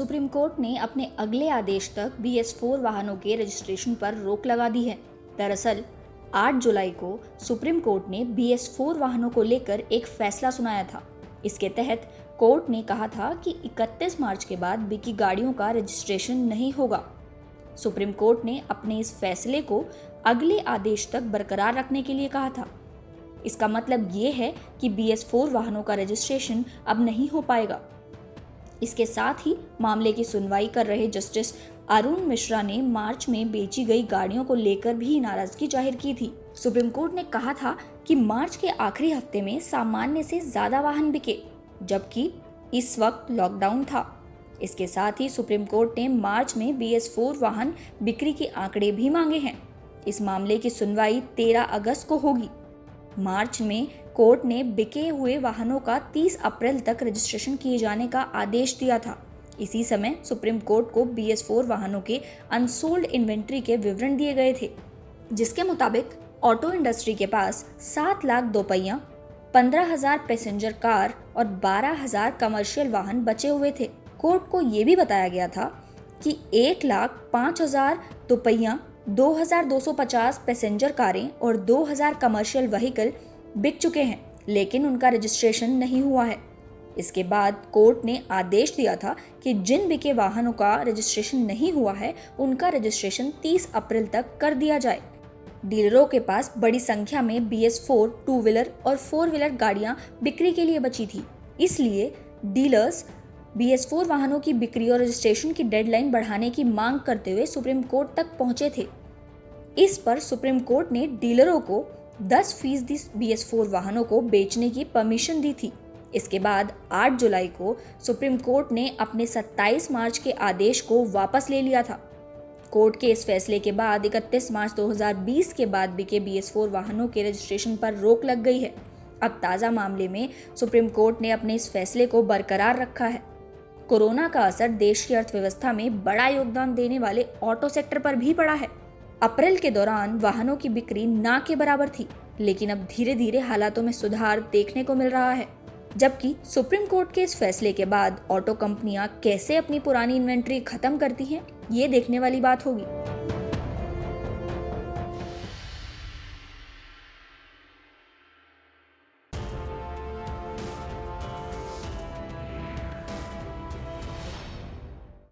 Supreme court ने अपने अगले आदेश तक BS4 वाहनों के रजिस्ट्रेशन पर रोक लगा दी है। दरअसल 8 जुलाई को सुप्रीम कोर्ट ने BS4 वाहनों को लेकर एक फैसला सुनाया था। इसके तहत कोर्ट ने कहा था कि 31 मार्च के बाद बिकी गाड़ियों का रजिस्ट्रेशन नहीं होगा। सुप्रीम कोर्ट ने अपने इस फैसले को अगले आदेश तक बरकरार रखने के लिए कहा था। इसका मतलब ये है कि BS4 वाहनों का रजिस्ट्रेशन अब नहीं हो पाएगा। इसके साथ ही मामले की सुनवाई कर रहे जस्टिस अरुण मिश्रा ने मार्च में बेची गई गाड़ियों को लेकर भी नाराजगी जाहिर की थी। सुप्रीम कोर्ट ने कहा था कि मार्च के आखिरी हफ्ते में सामान्य से ज्यादा वाहन बिके, जबकि इस वक्त लॉकडाउन था। इसके साथ ही सुप्रीम कोर्ट ने मार्च में BS4 वाहन बिक्री के आंकड़े भी मांगे हैं। इस मामले की सुनवाई 13 अगस्त को होगी। मार्च में कोर्ट ने बिके हुए वाहनों का 30 अप्रैल तक रजिस्ट्रेशन किए जाने का आदेश दिया था। इसी समय सुप्रीम कोर्ट को BS4 वाहनों के अनसोल्ड इन्वेंट्री के विवरण दिए गए थे, जिसके मुताबिक ऑटो इंडस्ट्री के पास 7 लाख दोपहिया, 15,000 पैसेंजर कार और 12,000 कमर्शियल वाहन बचे हुए थे। कोर्ट को ये भी बताया गया था कि 1,05,000 दोपहिया, 2,250 पैसेंजर कारें और 2,000 कमर्शियल व्हीकल बिक चुके हैं, लेकिन उनका रजिस्ट्रेशन नहीं हुआ है। इसके बाद कोर्ट ने आदेश दिया था कि जिन बिके वाहनों का रजिस्ट्रेशन नहीं हुआ है, उनका रजिस्ट्रेशन 30 अप्रैल तक कर दिया जाए। डीलरों के पास बड़ी संख्या में BS4 टू व्हीलर और 4 व्हीलर गाड़ियां बिक्री के लिए बची थी। इसलिए डीलर्स BS4 वाहनों की बिक्री और रजिस्ट्रेशन की डेडलाइन बढ़ाने की मांग करते हुए सुप्रीम कोर्ट तक पहुंचे थे। इस पर सुप्रीम कोर्ट ने डीलरों को 10% BS4 वाहनों को बेचने की परमिशन दी थी। इसके बाद 8 जुलाई को सुप्रीम कोर्ट ने अपने 27 मार्च के आदेश को वापस ले लिया था। कोर्ट के इस फैसले के बाद 31 मार्च 2020 के बाद बिके BS4 वाहनों के रजिस्ट्रेशन पर रोक लग गई है। अब ताज़ा मामले में सुप्रीम कोर्ट ने अपने इस फैसले को बरकरार रखा है। कोरोना का असर देश की अर्थव्यवस्था में बड़ा योगदान देने वाले ऑटो सेक्टर पर भी पड़ा है। अप्रैल के दौरान वाहनों की बिक्री ना के बराबर थी, लेकिन अब धीरे धीरे हालातों में सुधार देखने को मिल रहा है। जबकि सुप्रीम कोर्ट के इस फैसले के बाद ऑटो कंपनियां कैसे अपनी पुरानी इन्वेंट्री खत्म करती हैं, ये देखने वाली बात होगी।